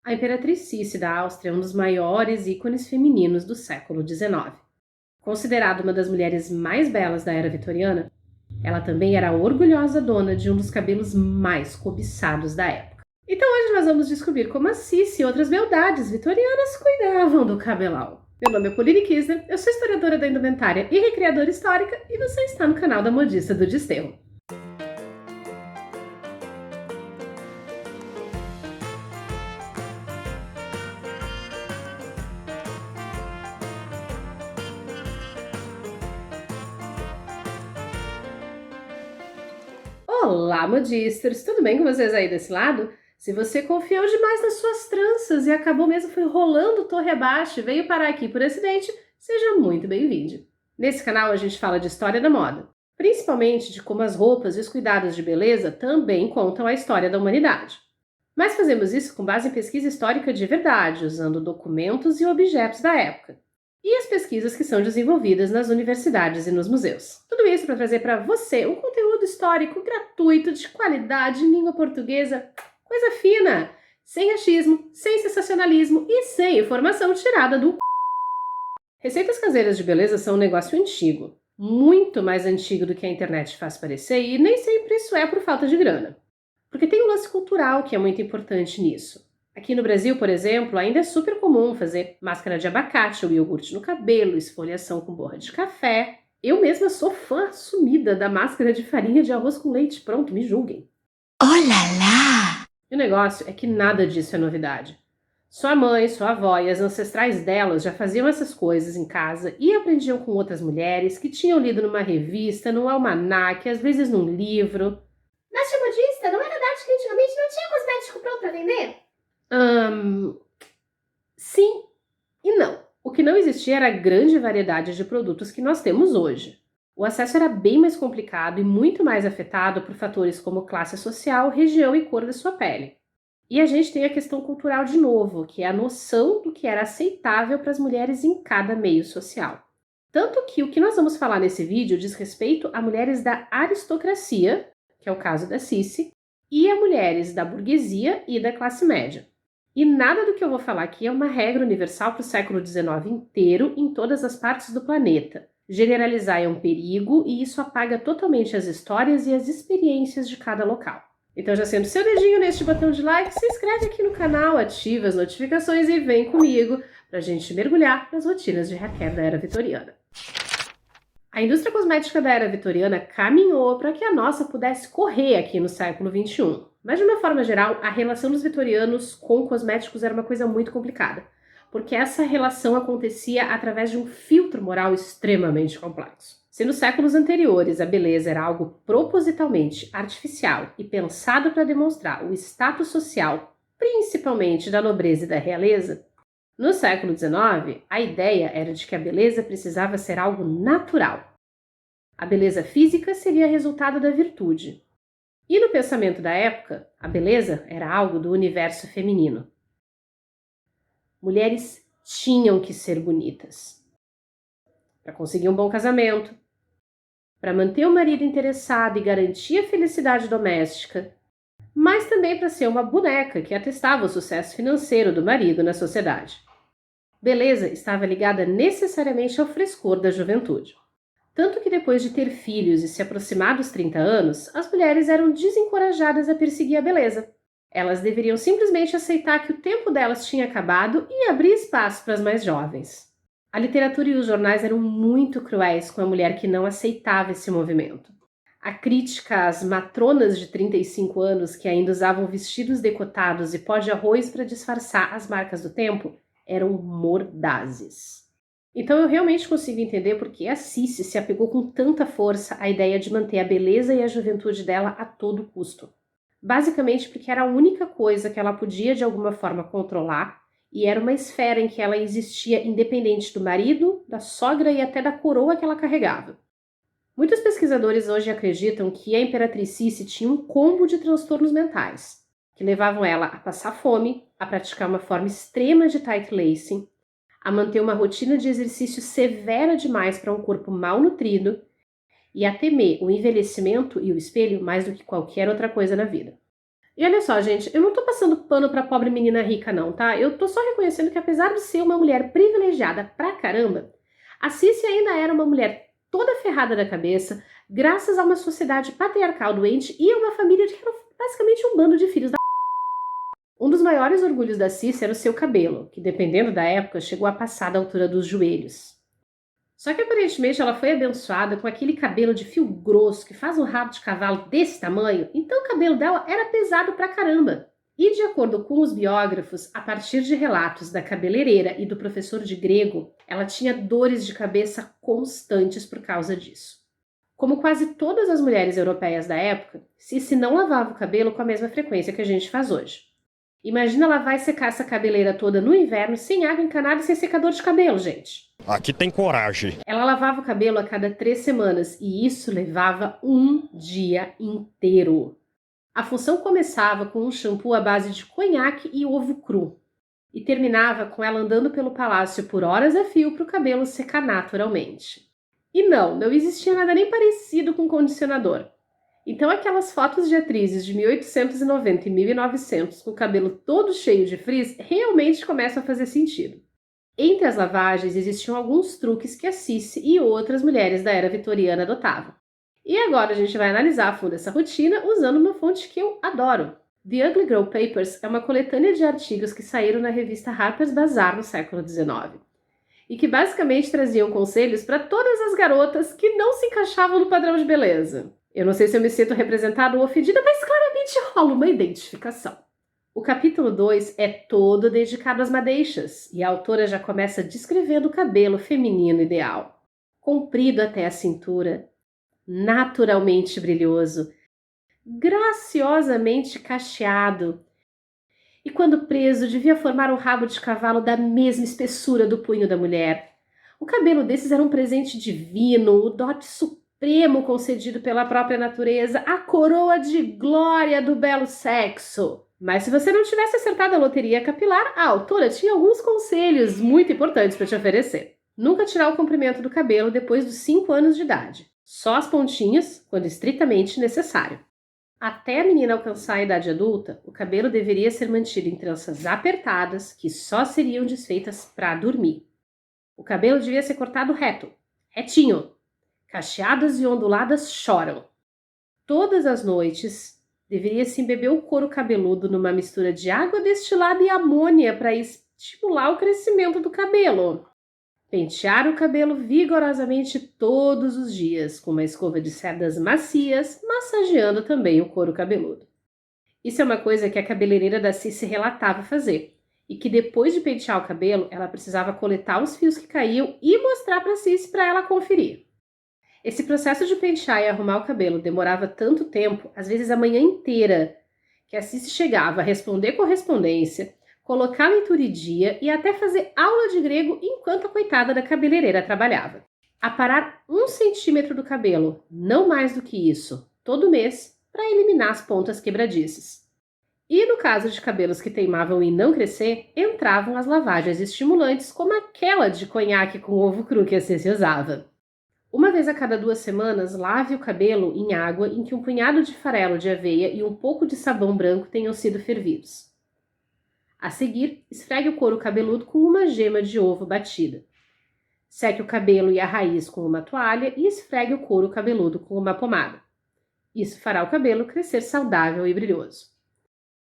A Imperatriz Sissi da Áustria é um dos maiores ícones femininos do século XIX. Considerada uma das mulheres mais belas da era vitoriana, ela também era a orgulhosa dona de um dos cabelos mais cobiçados da época. Então hoje nós vamos descobrir como a Sissi e outras beldades vitorianas cuidavam do cabelão. Meu nome é Pauline Kisner, eu sou historiadora da indumentária e recriadora histórica e você está no canal da Modista do Desterro. Olá, modisters! Tudo bem com vocês aí desse lado? Se você confiou demais nas suas tranças e acabou mesmo foi rolando torre abaixo e veio parar aqui por acidente, seja muito bem-vindo! Nesse canal a gente fala de história da moda, principalmente de como as roupas e os cuidados de beleza também contam a história da humanidade. Mas fazemos isso com base em pesquisa histórica de verdade, usando documentos e objetos da época. E as pesquisas que são desenvolvidas nas universidades e nos museus. Tudo isso para trazer para você um conteúdo histórico gratuito, de qualidade, em língua portuguesa, coisa fina, sem achismo, sem sensacionalismo e sem informação tirada do Receitas caseiras de beleza são um negócio antigo, muito mais antigo do que a internet faz parecer e nem sempre isso é por falta de grana. Porque tem um lance cultural que é muito importante nisso. Aqui no Brasil, por exemplo, ainda é super comum fazer máscara de abacate ou iogurte no cabelo, esfoliação com borra de café. Eu mesma sou fã assumida da máscara de farinha de arroz com leite. Pronto, me julguem. Olá lá! E o negócio é que nada disso é novidade. Sua mãe, sua avó e as ancestrais delas já faziam essas coisas em casa e aprendiam com outras mulheres que tinham lido numa revista, num almanaque, às vezes num livro. Mas, tia modista, não é verdade que antigamente não tinha cosmético pronto pra vender? Sim e não. O que não existia era a grande variedade de produtos que nós temos hoje. O acesso era bem mais complicado e muito mais afetado por fatores como classe social, região e cor da sua pele. E a gente tem a questão cultural de novo, que é a noção do que era aceitável para as mulheres em cada meio social. Tanto que o que nós vamos falar nesse vídeo diz respeito a mulheres da aristocracia, que é o caso da Sissi, e a mulheres da burguesia e da classe média. E nada do que eu vou falar aqui é uma regra universal para o século XIX inteiro, em todas as partes do planeta. Generalizar é um perigo e isso apaga totalmente as histórias e as experiências de cada local. Então já sendo seu dedinho neste botão de like, se inscreve aqui no canal, ativa as notificações e vem comigo para a gente mergulhar nas rotinas de haircare da era vitoriana. A indústria cosmética da era vitoriana caminhou para que a nossa pudesse correr aqui no século XXI. Mas, de uma forma geral, a relação dos vitorianos com cosméticos era uma coisa muito complicada, porque essa relação acontecia através de um filtro moral extremamente complexo. Se nos séculos anteriores a beleza era algo propositalmente artificial e pensado para demonstrar o status social, principalmente da nobreza e da realeza, no século XIX, a ideia era de que a beleza precisava ser algo natural. A beleza física seria resultado da virtude. E no pensamento da época, a beleza era algo do universo feminino. Mulheres tinham que ser bonitas. Para conseguir um bom casamento, para manter o marido interessado e garantir a felicidade doméstica, mas também para ser uma boneca que atestava o sucesso financeiro do marido na sociedade. Beleza estava ligada necessariamente ao frescor da juventude. Tanto que depois de ter filhos e se aproximar dos 30 anos, as mulheres eram desencorajadas a perseguir a beleza. Elas deveriam simplesmente aceitar que o tempo delas tinha acabado e abrir espaço para as mais jovens. A literatura e os jornais eram muito cruéis com a mulher que não aceitava esse movimento. A crítica às matronas de 35 anos que ainda usavam vestidos decotados e pó de arroz para disfarçar as marcas do tempo eram mordazes. Então eu realmente consigo entender por que a Sissi se apegou com tanta força à ideia de manter a beleza e a juventude dela a todo custo. Basicamente porque era a única coisa que ela podia de alguma forma controlar e era uma esfera em que ela existia independente do marido, da sogra e até da coroa que ela carregava. Muitos pesquisadores hoje acreditam que a Imperatriz Sissi tinha um combo de transtornos mentais, que levavam ela a passar fome, a praticar uma forma extrema de tight lacing, a manter uma rotina de exercício severa demais para um corpo mal nutrido e a temer o envelhecimento e o espelho mais do que qualquer outra coisa na vida. E olha só, gente, eu não tô passando pano pra pobre menina rica não, tá? Eu tô só reconhecendo que apesar de ser uma mulher privilegiada pra caramba, a Cissy ainda era uma mulher toda ferrada da cabeça, graças a uma sociedade patriarcal doente e a uma família que era basicamente um bando de filhos da... Um dos maiores orgulhos da Cissy era o seu cabelo, que dependendo da época chegou a passar da altura dos joelhos. Só que aparentemente ela foi abençoada com aquele cabelo de fio grosso que faz um rabo de cavalo desse tamanho, então o cabelo dela era pesado pra caramba. E de acordo com os biógrafos, a partir de relatos da cabeleireira e do professor de grego, ela tinha dores de cabeça constantes por causa disso. Como quase todas as mulheres europeias da época, Cissy não lavava o cabelo com a mesma frequência que a gente faz hoje. Imagina lavar e secar essa cabeleira toda no inverno, sem água encanada e sem secador de cabelo, gente. Aqui tem coragem. Ela lavava o cabelo a cada 3 semanas e isso levava um dia inteiro. A função começava com um shampoo à base de conhaque e ovo cru e terminava com ela andando pelo palácio por horas a fio para o cabelo secar naturalmente. E não existia nada nem parecido com condicionador. Então aquelas fotos de atrizes de 1890 e 1900 com o cabelo todo cheio de frizz realmente começam a fazer sentido. Entre as lavagens existiam alguns truques que a Cissy e outras mulheres da era vitoriana adotavam. E agora a gente vai analisar a fundo essa rotina usando uma fonte que eu adoro. The Ugly Girl Papers é uma coletânea de artigos que saíram na revista Harper's Bazaar no século XIX. E que basicamente traziam conselhos para todas as garotas que não se encaixavam no padrão de beleza. Eu não sei se eu me sinto representada ou ofendida, mas claramente rola uma identificação. O capítulo 2 é todo dedicado às madeixas, e a autora já começa descrevendo o cabelo feminino ideal. Comprido até a cintura, naturalmente brilhoso, graciosamente cacheado, e quando preso devia formar um rabo de cavalo da mesma espessura do punho da mulher. O cabelo desses era um presente divino, o dote supremo concedido pela própria natureza, a coroa de glória do belo sexo. Mas se você não tivesse acertado a loteria capilar, a autora tinha alguns conselhos muito importantes para te oferecer. Nunca tirar o comprimento do cabelo depois dos 5 anos de idade. Só as pontinhas, quando estritamente necessário. Até a menina alcançar a idade adulta, o cabelo deveria ser mantido em tranças apertadas, que só seriam desfeitas para dormir. O cabelo devia ser cortado reto, retinho. Cacheadas e onduladas choram. Todas as noites, deveria se embeber o couro cabeludo numa mistura de água destilada e amônia para estimular o crescimento do cabelo. Pentear o cabelo vigorosamente todos os dias, com uma escova de cerdas macias, massageando também o couro cabeludo. Isso é uma coisa que a cabeleireira da Cissy relatava fazer, e que depois de pentear o cabelo, ela precisava coletar os fios que caíam e mostrar para Cissy para ela conferir. Esse processo de pentear e arrumar o cabelo demorava tanto tempo, às vezes a manhã inteira, que a Cissy chegava a responder correspondência, colocar leitura em dia e até fazer aula de grego enquanto a coitada da cabeleireira trabalhava. Aparar 1 centímetro do cabelo, não mais do que isso, todo mês, para eliminar as pontas quebradiças. E no caso de cabelos que teimavam em não crescer, entravam as lavagens estimulantes como aquela de conhaque com ovo cru que a Cissy usava. Uma vez a cada 2 semanas, lave o cabelo em água em que um punhado de farelo de aveia e um pouco de sabão branco tenham sido fervidos. A seguir, esfregue o couro cabeludo com uma gema de ovo batida. Seque o cabelo e a raiz com uma toalha e esfregue o couro cabeludo com uma pomada. Isso fará o cabelo crescer saudável e brilhoso.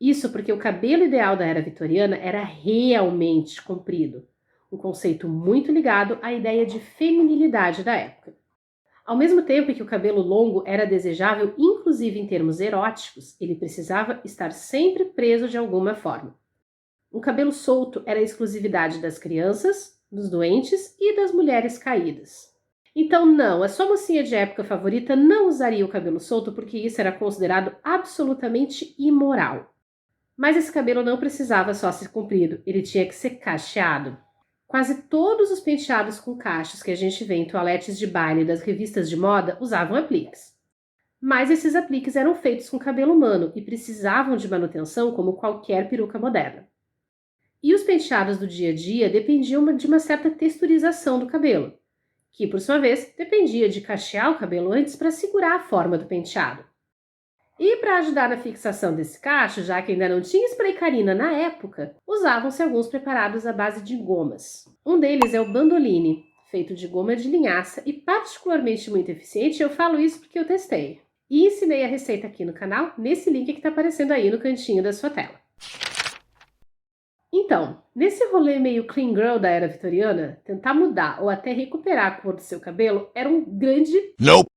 Isso porque o cabelo ideal da era vitoriana era realmente comprido, um conceito muito ligado à ideia de feminilidade da época. Ao mesmo tempo que o cabelo longo era desejável, inclusive em termos eróticos, ele precisava estar sempre preso de alguma forma. Um cabelo solto era a exclusividade das crianças, dos doentes e das mulheres caídas. Então não, a sua mocinha de época favorita não usaria o cabelo solto porque isso era considerado absolutamente imoral. Mas esse cabelo não precisava só ser comprido, ele tinha que ser cacheado. Quase todos os penteados com cachos que a gente vê em toaletes de baile das revistas de moda usavam apliques. Mas esses apliques eram feitos com cabelo humano e precisavam de manutenção como qualquer peruca moderna. E os penteados do dia a dia dependiam de uma certa texturização do cabelo, que, por sua vez, dependia de cachear o cabelo antes para segurar a forma do penteado. E para ajudar na fixação desse cacho, já que ainda não tinha spray Carina na época, usavam-se alguns preparados à base de gomas. Um deles é o Bandoline, feito de goma de linhaça e particularmente muito eficiente. Eu falo isso porque eu testei. E ensinei a receita aqui no canal, nesse link que está aparecendo aí no cantinho da sua tela. Então, nesse rolê meio clean girl da era vitoriana, tentar mudar ou até recuperar a cor do seu cabelo era um grande Nope.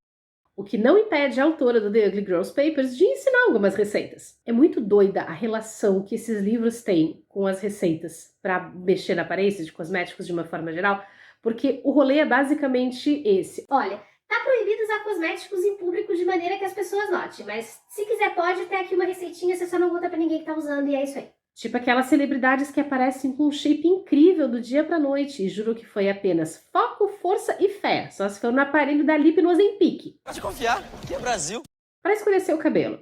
o que não impede a autora do The Ugly Girls Papers de ensinar algumas receitas. É muito doida a relação que esses livros têm com as receitas para mexer na aparência de cosméticos de uma forma geral, porque o rolê é basicamente esse. Olha, tá proibido usar cosméticos em público de maneira que as pessoas notem, mas se quiser pode ter aqui uma receitinha, você só não conta pra ninguém que tá usando e é isso aí. Tipo aquelas celebridades que aparecem com um shape incrível do dia pra noite e juro que foi apenas foco, força e fé, só se for no aparelho da Lip no Ozempic. Pode confiar, que é Brasil. Para escolher seu cabelo,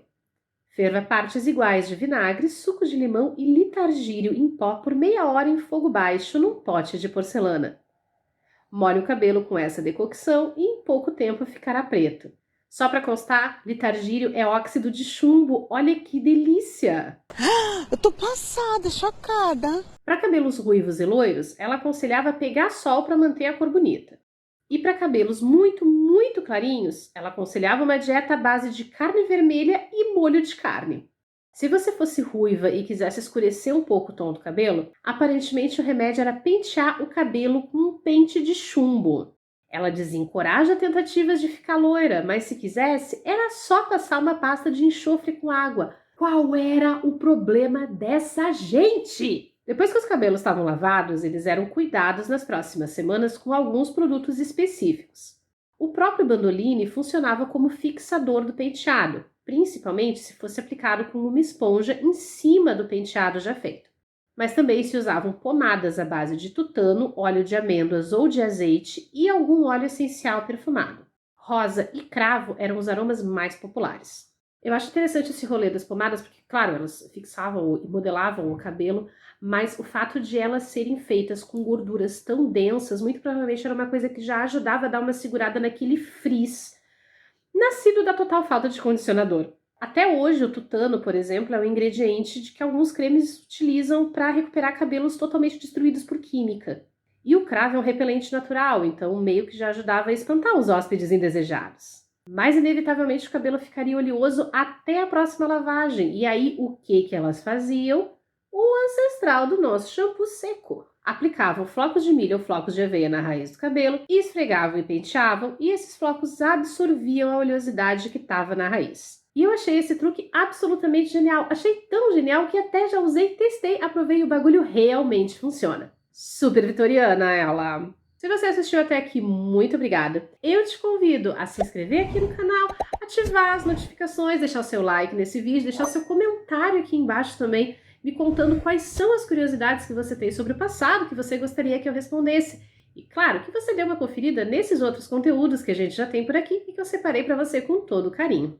ferva partes iguais de vinagre, suco de limão e litargírio em pó por meia hora em fogo baixo num pote de porcelana. Molhe o cabelo com essa decocção e em pouco tempo ficará preto. Só para constar, litargírio é óxido de chumbo. Olha que delícia! Eu tô passada, chocada. Para cabelos ruivos e loiros, ela aconselhava pegar sol para manter a cor bonita. E para cabelos muito, muito clarinhos, ela aconselhava uma dieta à base de carne vermelha e molho de carne. Se você fosse ruiva e quisesse escurecer um pouco o tom do cabelo, aparentemente o remédio era pentear o cabelo com um pente de chumbo. Ela desencoraja tentativas de ficar loira, mas se quisesse, era só passar uma pasta de enxofre com água. Qual era o problema dessa gente? Depois que os cabelos estavam lavados, eles eram cuidados nas próximas semanas com alguns produtos específicos. O próprio Bandoline funcionava como fixador do penteado, principalmente se fosse aplicado com uma esponja em cima do penteado já feito. Mas também se usavam pomadas à base de tutano, óleo de amêndoas ou de azeite e algum óleo essencial perfumado. Rosa e cravo eram os aromas mais populares. Eu acho interessante esse rolê das pomadas porque, claro, elas fixavam e modelavam o cabelo, mas o fato de elas serem feitas com gorduras tão densas, muito provavelmente era uma coisa que já ajudava a dar uma segurada naquele frizz, nascido da total falta de condicionador. Até hoje, o tutano, por exemplo, é um ingrediente de que alguns cremes utilizam para recuperar cabelos totalmente destruídos por química. E o cravo é um repelente natural, então meio que já ajudava a espantar os hóspedes indesejados. Mas inevitavelmente o cabelo ficaria oleoso até a próxima lavagem. E aí, o que elas faziam? O ancestral do nosso shampoo seco. Aplicavam flocos de milho ou flocos de aveia na raiz do cabelo, esfregavam e penteavam, e esses flocos absorviam a oleosidade que estava na raiz. E eu achei esse truque absolutamente genial. Achei tão genial que até já usei, testei, aprovei e o bagulho realmente funciona. Super vitoriana ela! Se você assistiu até aqui, muito obrigada. Eu te convido a se inscrever aqui no canal, ativar as notificações, deixar o seu like nesse vídeo, deixar o seu comentário aqui embaixo também, me contando quais são as curiosidades que você tem sobre o passado que você gostaria que eu respondesse. E claro, que você dê uma conferida nesses outros conteúdos que a gente já tem por aqui e que eu separei para você com todo carinho.